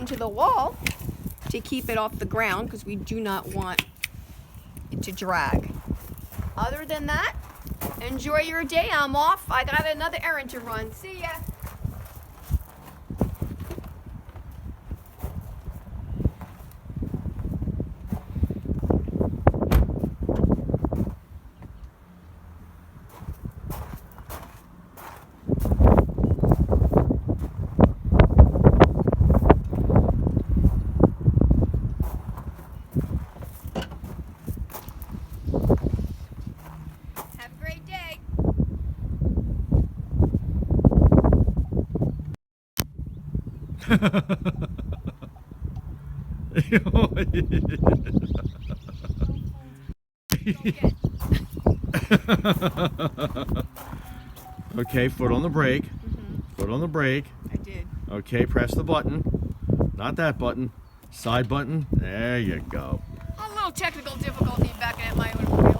onto the wall to keep it off the ground because we do not want it to drag. Other than that, enjoy your day. I'm off. I got another errand to run. See ya. Have a great day. Okay, foot on the brake. Foot on the brake. I did. Okay, press the button. Not that button. Side button. There you go. A little technical difficulty back at my automobile.